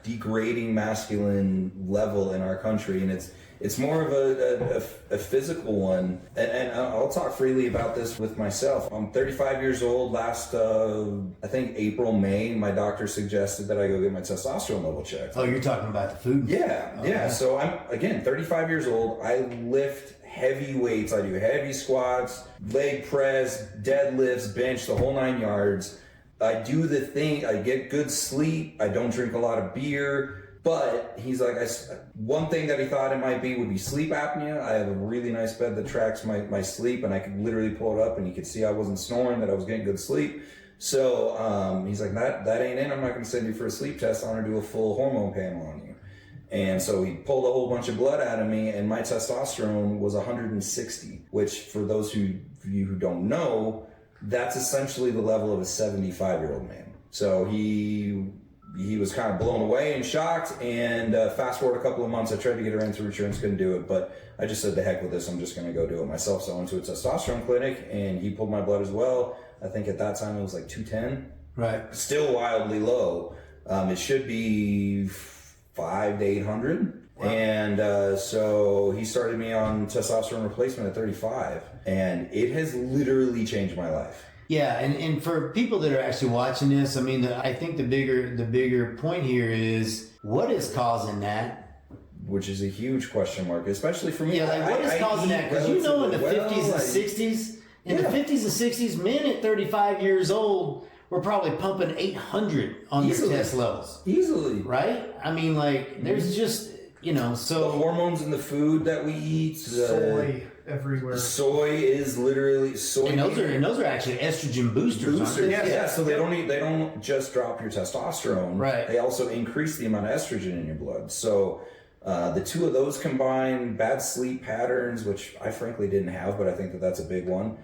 degrading masculine level in our country, and it's more of a physical one. And I'll talk freely about this with myself. I'm 35 years old. Last, I think April, May, my doctor suggested that I go get my testosterone level checked. Oh, you're talking about the food? Yeah. So I'm, again, 35 years old. I lift heavy weights. I do heavy squats, leg press, deadlifts, bench, the whole 9 yards. I do the thing. I get good sleep. I don't drink a lot of beer. But he's like, one thing that he thought it might be would be sleep apnea. I have a really nice bed that tracks my sleep, and I could literally pull it up and you could see I wasn't snoring, that I was getting good sleep. So he's like, that ain't it. I'm not going to send you for a sleep test. I'm going to do a full hormone panel on you. And so he pulled a whole bunch of blood out of me, and my testosterone was 160, which for those of you who don't know, that's essentially the level of a 75-year-old man. So he was kind of blown away and shocked, and fast forward a couple of months, I tried to get her in through insurance, couldn't do it, but I just said, the heck with this, I'm just going to go do it myself. So I went to a testosterone clinic, and he pulled my blood as well. I think at that time it was like 210. Right. Still wildly low. It should be 500 to 800. Wow. And so he started me on testosterone replacement at 35, and it has literally changed my life. Yeah, and for people that are actually watching this, I mean, I think the bigger point here is what is causing that? Which is a huge question mark, especially for me. Yeah, like what is causing that? Because you know, in the 50s and 60s, in the 50s and 60s, men at 35 years old were probably pumping 800 on their test levels. Easily. Right? I mean, like, there's just, you know, so... The hormones in the food that we eat. Soy everywhere. Soy is literally soy. And those are actually estrogen boosters. Yeah, so they don't just drop your testosterone. Right. They also increase the amount of estrogen in your blood. So the two of those combined, bad sleep patterns, which I frankly didn't have, but I think that that's a big one.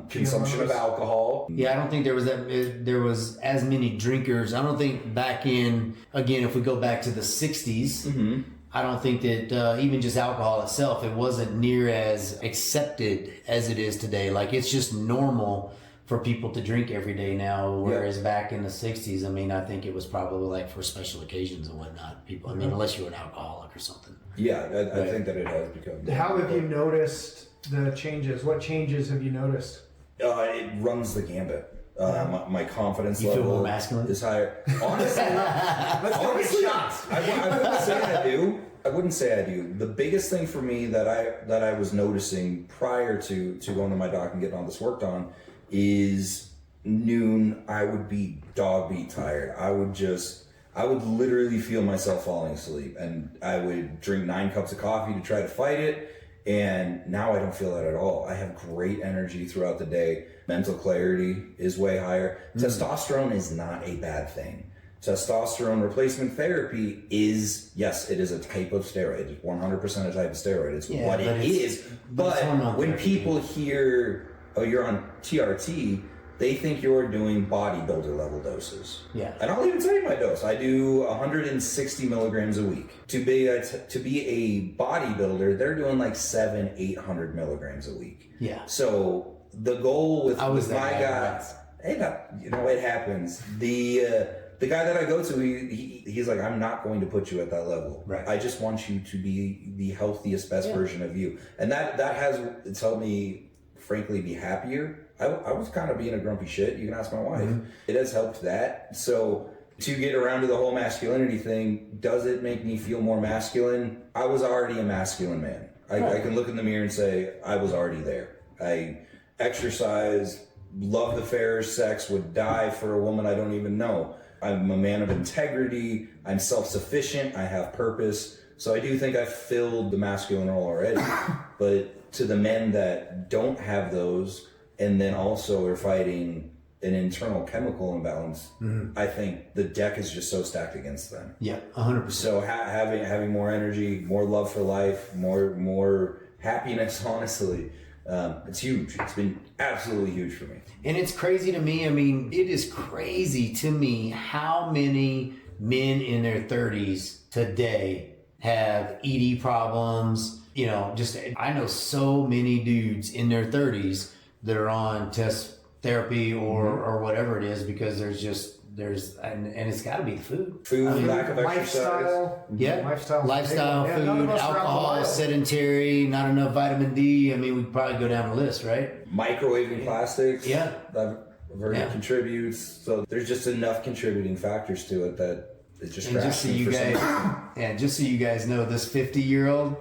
Consumption of alcohol. Yeah, I don't think there was as many drinkers. I don't think back in, again, if we go back to the 60s, mm-hmm. I don't think that even just alcohol itself, it wasn't near as accepted as it is today. Like, it's just normal for people to drink every day now, whereas back in the 60s, I mean, I think it was probably like for special occasions and whatnot. People, I mean, unless you were an alcoholic or something. Yeah, I think that it has become. How have you noticed the changes? What changes have you noticed? It runs the gambit. My confidence you level feel more masculine? is higher. Honestly, I wouldn't say I do. I wouldn't say I do. The biggest thing for me that I was noticing prior to going to my doc and getting all this worked on is noon. I would be dog beat tired. I would literally feel myself falling asleep, and I would drink 9 cups of coffee to try to fight it. And now I don't feel that at all. I have great energy throughout the day. Mental clarity is way higher. Testosterone is not a bad thing. Testosterone replacement therapy is, yes, it is a type of steroid. It's 100% a type of steroid. It's what it is. But when people hear, oh, you're on TRT, they think you're doing bodybuilder level doses. Yeah. And I'll even tell you my dose. I do 160 milligrams a week. To be a bodybuilder, they're doing like 700-800 milligrams a week. Yeah. So the goal with my guy, it happens. The guy that I go to, he's like, I'm not going to put you at that level. Right. I just want you to be the healthiest, best version of you. And it's helped me, frankly, be happier. I was kind of being a grumpy shit. You can ask my wife. Mm-hmm. It has helped that. So to get around to the whole masculinity thing, does it make me feel more masculine? I was already a masculine man. I can look in the mirror and say, I was already there. I exercise, love the fair sex, would die for a woman I don't even know. I'm a man of integrity. I'm self-sufficient. I have purpose. So I do think I've filled the masculine role already. But to the men that don't have those, and then also are fighting an internal chemical imbalance, I think the deck is just so stacked against them. Yeah, 100%. So having more energy, more love for life, more happiness, honestly, it's huge. It's been absolutely huge for me. And it's crazy to me. I mean, it is crazy to me how many men in their 30s today have ED problems. You know, just I know so many dudes in their 30s that are on test therapy or whatever it is, because and it's got to be the food, lack of exercise, lifestyle, Yeah, food, alcohol, sedentary, not enough vitamin D. I mean, we could probably go down the list, right? Microwaving plastics, yeah, I've heard it contributes. So there's just enough contributing factors to it that it just. And just so you guys know, this 50-year-old,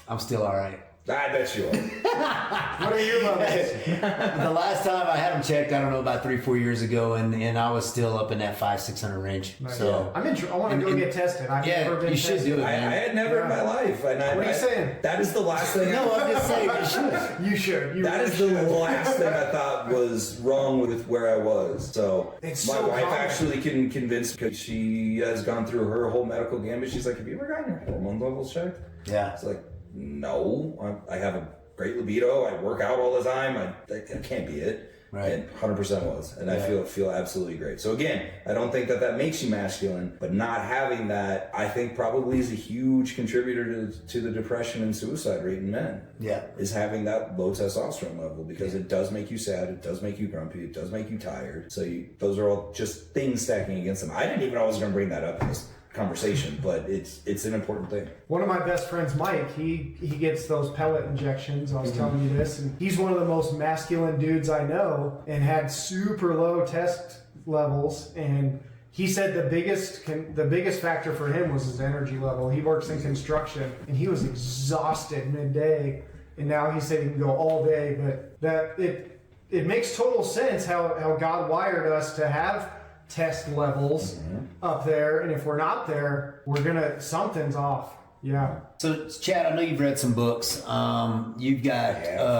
I'm still all right. I bet you are. What are your mothers? The last time I had them checked, I don't know, about 3-4 years ago, and I was still up in that 500-600 range. Nice. So I want to go get tested. I've never been you tested. should do it, I man. had never in my life. And What are you saying? That is the last thing. No, I'm just saying you should. You should. You That really is the should. last thing I thought was wrong with where I was. So It's my so wife common. actually can convince, because she has gone through her whole medical gambit. She's like, "Have you ever gotten your hormone levels checked?" Yeah. It's like, no, I have a great libido. I work out all the time. That can't be it. Right. And 100% was. And I feel absolutely great. So again, I don't think that makes you masculine, but not having that, I think probably is a huge contributor to the depression and suicide rate in men. Yeah. Is having that low testosterone level, because it does make you sad, it does make you grumpy, it does make you tired. So those are all just things stacking against them. I didn't even know I was going to bring that up in this conversation, but it's an important thing. One of my best friends, Mike, he gets those pellet injections. I was telling you this, and he's one of the most masculine dudes I know, and had super low test levels. And he said the biggest factor for him was his energy level. He works in construction, and he was exhausted midday, and now he said he can go all day. But that it makes total sense how God wired us to have test levels up there, and if we're not there, something's off. Yeah. So, Chad, I know you've read some books. You've got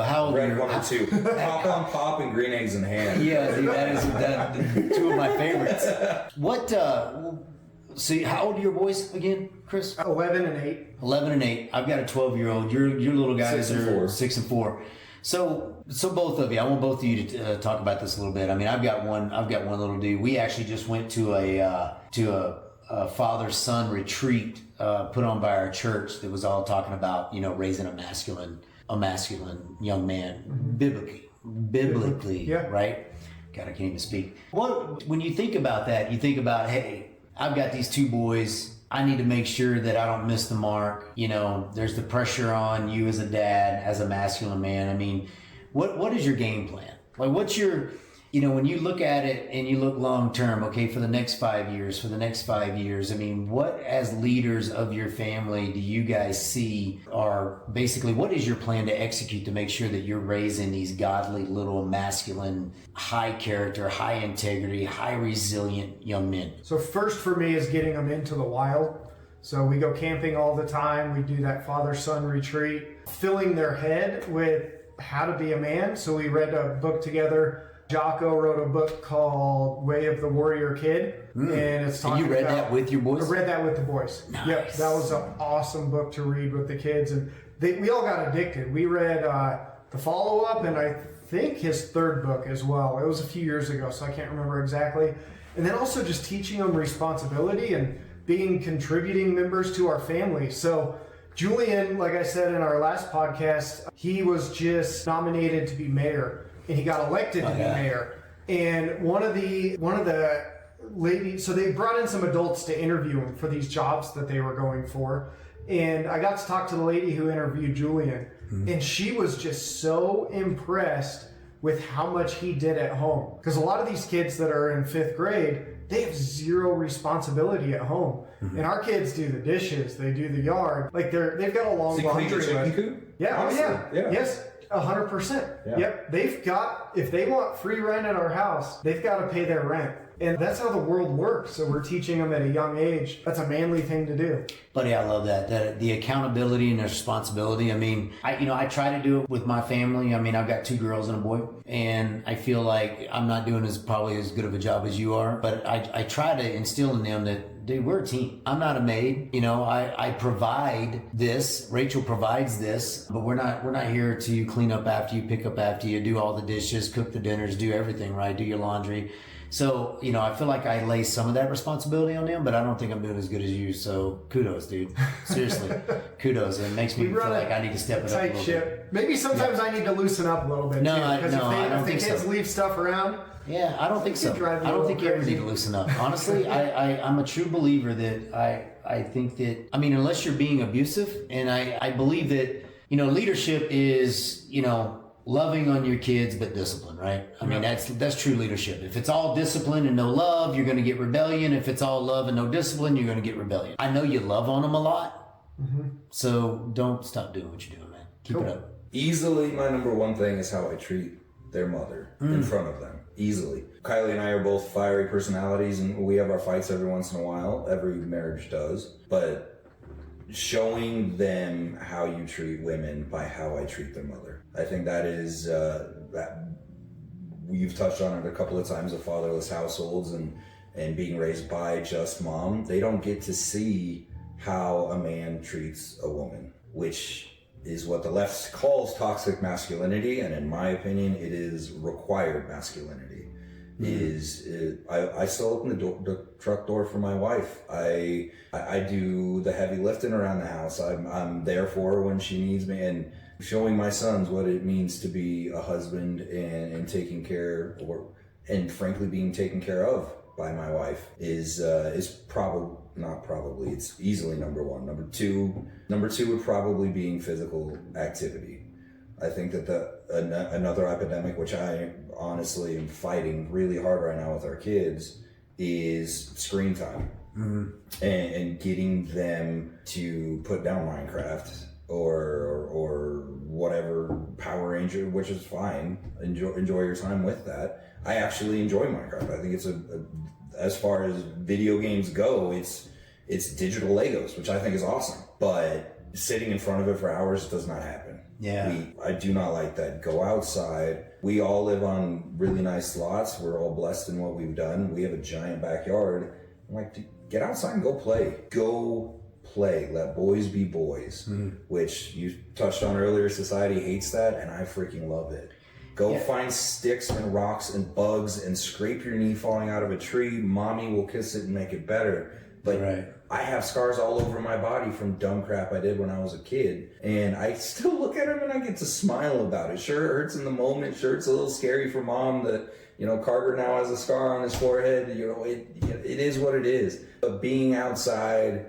how old are Read you? one or two. Pop on Pop and Green Eggs in Hand. Yeah, dude, that is two of my favorites. What? So, how old are your boys again, Chris? 11 and 8. 11 and 8. I've got a 12-year-old. Your little guys 6 and are 4. 6 and 4. So both of you, I want both of you to talk about this a little bit. I mean, I've got one little dude. We actually just went to a father-son retreat put on by our church that was all talking about, raising a masculine young man biblically, Yeah. right? God, I can't even speak. When you think about that, you think about, hey, I've got these 2 boys. I need to make sure that I don't miss the mark. There's the pressure on you as a dad, as a masculine man. I mean, what is your game plan? Like, what's your, when you look at it and you look long term, okay, for the next 5 years, I mean, what as leaders of your family do you guys see are basically, what is your plan to execute to make sure that you're raising these godly little masculine, high character, high integrity, high resilient young men? So first for me is getting them into the wild. So we go camping all the time. We do that father-son retreat, filling their head with how to be a man. So we read a book together. Jocko wrote a book called Way of the Warrior Kid, and it's talking about... You read that with your boys? I read that with the boys. Nice. Yep, that was an awesome book to read with the kids, and we all got addicted. We read the follow-up, and I think his 3rd book as well. It was a few years ago, so I can't remember exactly. And then also just teaching them responsibility and being contributing members to our family. So Julian, like I said in our last podcast, he was just nominated to be mayor. And he got elected to be mayor. And one of the ladies, so they brought in some adults to interview him for these jobs that they were going for. And I got to talk to the lady who interviewed Julian. And she was just so impressed with how much he did at home. Because a lot of these kids that are in 5th grade, they have zero responsibility at home. And our kids do the dishes, they do the yard. Like they've got a long laundry list. Coop? Yeah, Honestly, yes, 100%. Yep. If they want free rent at our house, they've got to pay their rent. And that's how the world works. So we're teaching them at a young age. That's a manly thing to do. Buddy, I love that the accountability and the responsibility. I mean, I try to do it with my family. I mean, I've got 2 girls and a boy, and I feel like I'm not doing probably as good of a job as you are. But I try to instill in them that, dude, we're a team. I'm not a maid. I provide this. Rachel provides this, but we're not here to clean up after you, pick up after you, do all the dishes, cook the dinners, do everything, right? Do your laundry. So, I feel like I lay some of that responsibility on them, but I don't think I'm doing as good as you. So kudos, dude. Seriously, kudos. It makes me feel like I need to step it up a little bit. Maybe sometimes I need to loosen up a little bit. No, too, I don't if think the kids so. leave stuff around. Yeah, I don't think so. I don't think you ever need to loosen up. Honestly, I'm a true believer that I think that, unless you're being abusive, and I believe that, leadership is, loving on your kids, but discipline, right? I mean, that's true leadership. If it's all discipline and no love, you're going to get rebellion. If it's all love and no discipline, you're going to get rebellion. I know you love on them a lot, so don't stop doing what you're doing, man. Keep it up. Easily, my number one thing is how I treat their mother in front of them. Easily. Kylie and I are both fiery personalities, and we have our fights every once in a while. Every marriage does. But showing them how you treat women by how I treat their mother. I think that is, that we've touched on it a couple of times of fatherless households and being raised by just mom. They don't get to see how a man treats a woman, which is what the left calls toxic masculinity, and in my opinion, it is required masculinity. I still open the truck door for my wife. I do the heavy lifting around the house. I'm there for her when she needs me, and showing my sons what it means to be a husband and taking care, and frankly being taken care of by my wife is it's easily number one. Number two would probably being physical activity. I think that another epidemic, which I honestly am fighting really hard right now with our kids, is screen time. And getting them to put down Minecraft or whatever, Power Ranger, which is fine. Enjoy your time with that. I actually enjoy Minecraft. I think it's as far as video games go, it's digital Legos, which I think is awesome. But sitting in front of it for hours does not happen. Yeah. I do not like that. Go outside. We all live on really nice lots. We're all blessed in what we've done. We have a giant backyard. I'm like, get outside and go play. Go play. Let boys be boys, which you touched on earlier. Society hates that, and I freaking love it. Go find sticks and rocks and bugs and scrape your knee falling out of a tree. Mommy will kiss it and make it better. But I have scars all over my body from dumb crap I did when I was a kid. And I still look at them and I get to smile about it. Sure, it hurts in the moment. Sure, it's a little scary for mom that, Carter now has a scar on his forehead. It is what it is. But being outside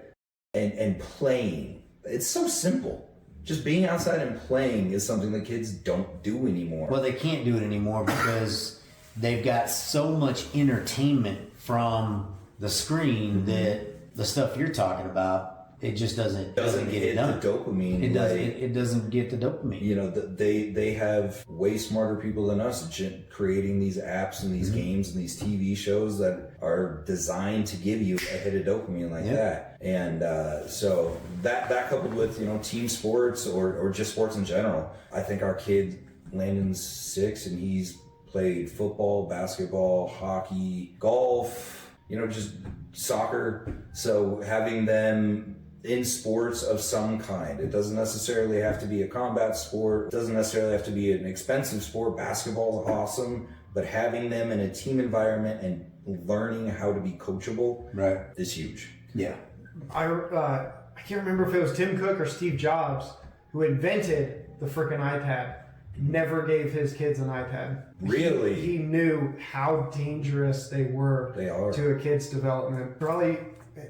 and playing, it's so simple. Just being outside and playing is something that kids don't do anymore. Well, they can't do it anymore because they've got so much entertainment from the screen that the stuff you're talking about, it just doesn't get it done. The dopamine. It doesn't get the dopamine. They have way smarter people than us creating these apps and these games and these TV shows that are designed to give you a hit of dopamine like that. And so that coupled with team sports or just sports in general, I think our kid Landon's 6 and he's played football, basketball, hockey, golf. Just soccer. So having them in sports of some kind. It doesn't necessarily have to be a combat sport. It doesn't necessarily have to be an expensive sport. Basketball is awesome. But having them in a team environment and learning how to be coachable is huge. Yeah. I can't remember if it was Tim Cook or Steve Jobs who invented the frickin' iPad. Never gave his kids an iPad. Really? He knew how dangerous they were to a kid's development. Probably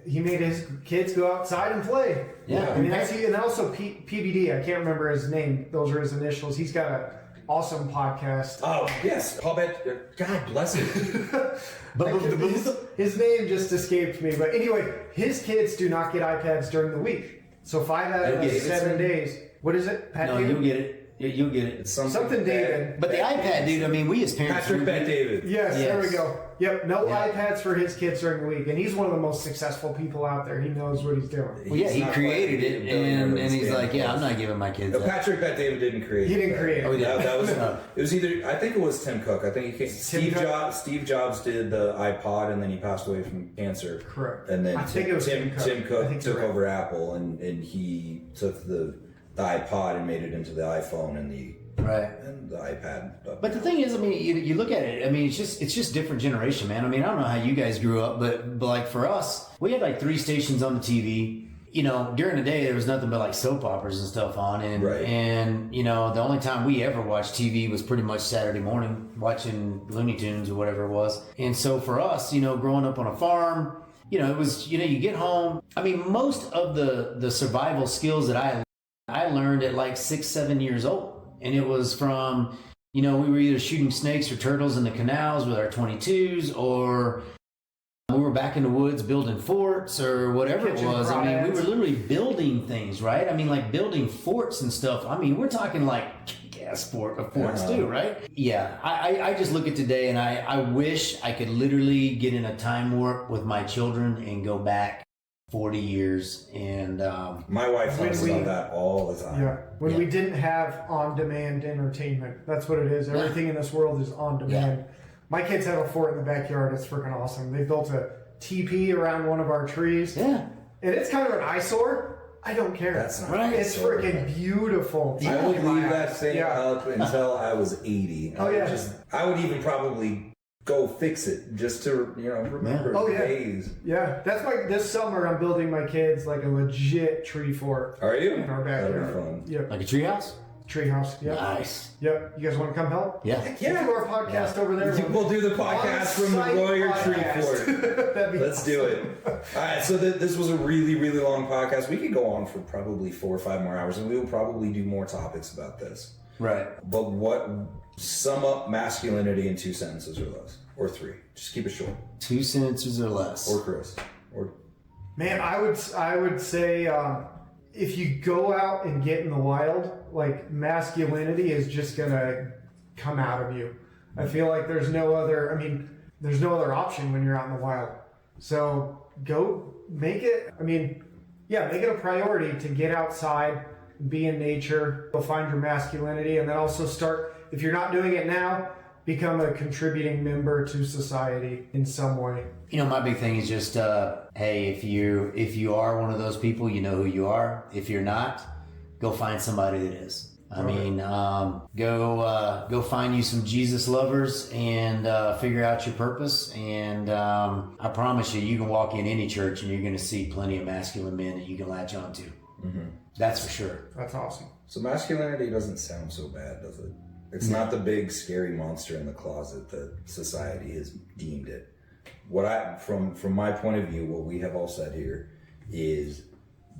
he made his kids go outside and play. Yeah. And also PBD, I can't remember his name. Those are his initials. He's got an awesome podcast. Oh, yes. God bless him. His name just escaped me. But anyway, his kids do not get iPads during the week. So 5 out of 7 days. What is it? No, you'll get it. You'll get it. It's Something David. But the iPad, dude, I mean, we as parents... Patrick Bet David. Yes, there we Yes. go. Yep, no Yeah. iPads for his kids during the week, and he's one of the most successful people out there. He knows what he's doing. Well, yeah, He's he not created quite it, a billionaire, and he's but like, yeah, I'm not giving my kids No, that. Patrick Bet David didn't create He it. didn't create it. Oh, he didn't. That was No. it was either I think it was Tim Cook. I think he came, Cook? Steve Jobs did the iPod and then he passed away from cancer. Correct. And then I think it was Tim Cook. Tim I Cook think took you're right. over Apple and he took the iPod and made it into the iPhone and the Right. iPad. But the thing is, I mean, you look at it. I mean, it's just different generation, man. I mean, I don't know how you guys grew up, but like for us, we had like 3 stations on the TV. You know, during the day there was nothing but like soap operas and stuff on, and Right. and you know, the only time we ever watched TV was pretty much Saturday morning, watching Looney Tunes or whatever it was. And so for us, you know, growing up on a farm, you know, it was, you know, you get home. I mean, most of the survival skills that I learned at like 6, 7 years old. And it was from, you know, we were either shooting snakes or turtles in the canals with our 22s, or we were back in the woods building forts or whatever it Kitchen was. I mean, we rods. were literally building things, right? I mean, like building forts and stuff. I mean, we're talking like gas forts too, right? Yeah, I just look at today and I wish I could literally get in a time warp with my children and go back 40 years. And My wife When talks we- about that all the time. Yeah, when Yeah. we didn't have on-demand entertainment, that's what it is. Everything in this world is on demand. My kids have a fort in the backyard. It's freaking awesome. They built a teepee around one of our trees, yeah, and it's kind of an eyesore. I don't care. That's not Right. It's freaking beautiful. I would leave that thing Yeah. up until I was 80. Oh, yeah. I would even probably go fix it just to, you know, remember Oh, the yeah. days. Yeah, that's this summer. I'm building my kids like a legit tree fort Are you? in our That'd be backyard. fun. Yep, like a treehouse. treehouse. Yep, Nice. yep. You guys want to come help? Yeah. We'll do our podcast over there. We'll do the podcast from the On-site Warrior Tree podcast. Fort. That'd be Let's do it. All right, so this was a really, really long podcast. We could go on for probably 4 or 5 more hours, and we will probably do more topics about this. Right. But sum up masculinity in 2 sentences or less, or 3. Just keep it short. 2 sentences or less. Or Chris, or Man, I would say if you go out and get in the wild, like masculinity is just gonna come out of you. I feel like there's no other option when you're out in the wild. So go make it. Make it a priority to get outside, be in nature, go find your masculinity, and then also start. If you're not doing it now, become a contributing member to society in some way. You know, my big thing is just, hey, if you are one of those people, you know who you are. If you're not, go find somebody that is. I mean, go find you some Jesus lovers and figure out your purpose. And I promise you can walk in any church and you're going to see plenty of masculine men that you can latch onto. Mm-hmm. That's for sure. That's awesome. So masculinity doesn't sound so bad, does it? It's not the big scary monster in the closet that society has deemed it. From my point of view, what we have all said here is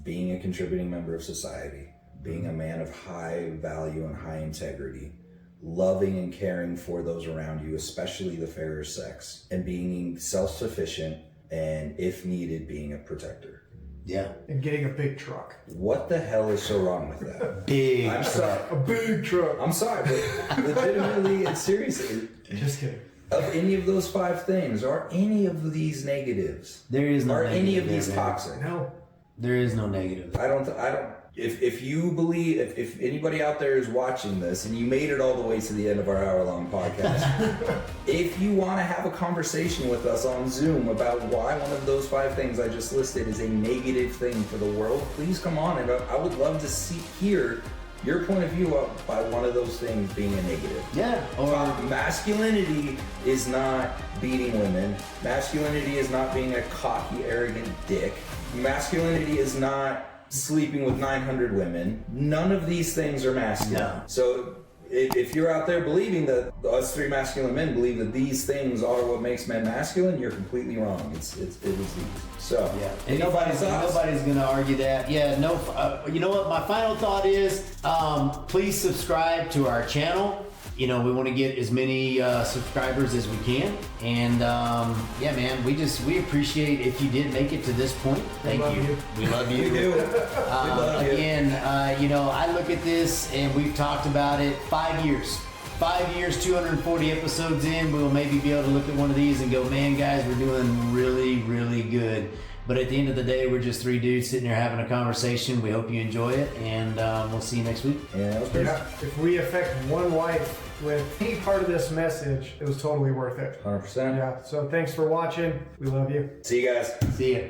being a contributing member of society, being a man of high value and high integrity, loving and caring for those around you, especially the fairer sex, and being self-sufficient, and if needed, being a protector. Yeah. And getting a big truck. What the hell is so wrong with that? Big I'm truck. sorry. A big truck. I'm sorry, but legitimately and seriously, Just kidding. of any of those 5 things, are any of these negatives? There is no Are negative any of there, these man. toxic? No. There is no negative. I don't. If you believe, if anybody out there is watching this and you made it all the way to the end of our hour-long podcast, if you want to have a conversation with us on Zoom about why one of those 5 things I just listed is a negative thing for the world, please come on, and I would love to hear your point of view by one of those things being a negative. Yeah. Or Masculinity is not beating women. Masculinity is not being a cocky, arrogant dick. Masculinity is not sleeping with 900 women. None of these things are masculine. No. So if you're out there believing that us 3 masculine men believe that these things are what makes men masculine, you're completely wrong. It was these. So yeah, and nobody's gonna argue that. Yeah, no. You know what? My final thought is, please subscribe to our channel. you know, we want to get as many subscribers as we can. And yeah, man, we appreciate if you did make it to this point. Thank you. We love you. We do. We love you. Again, you know, I look at this and we've talked about it. 5 years. 5 years, 240 episodes in, we'll maybe be able to look at one of these and go, man, guys, we're doing really, really good. But at the end of the day, we're just three dudes sitting here having a conversation. We hope you enjoy it, and we'll see you next week. Yeah, that was great. Yeah, if we affect one life with any part of this message, it was totally worth it. 100%. Yeah, so thanks for watching. We love you. See you guys. See ya.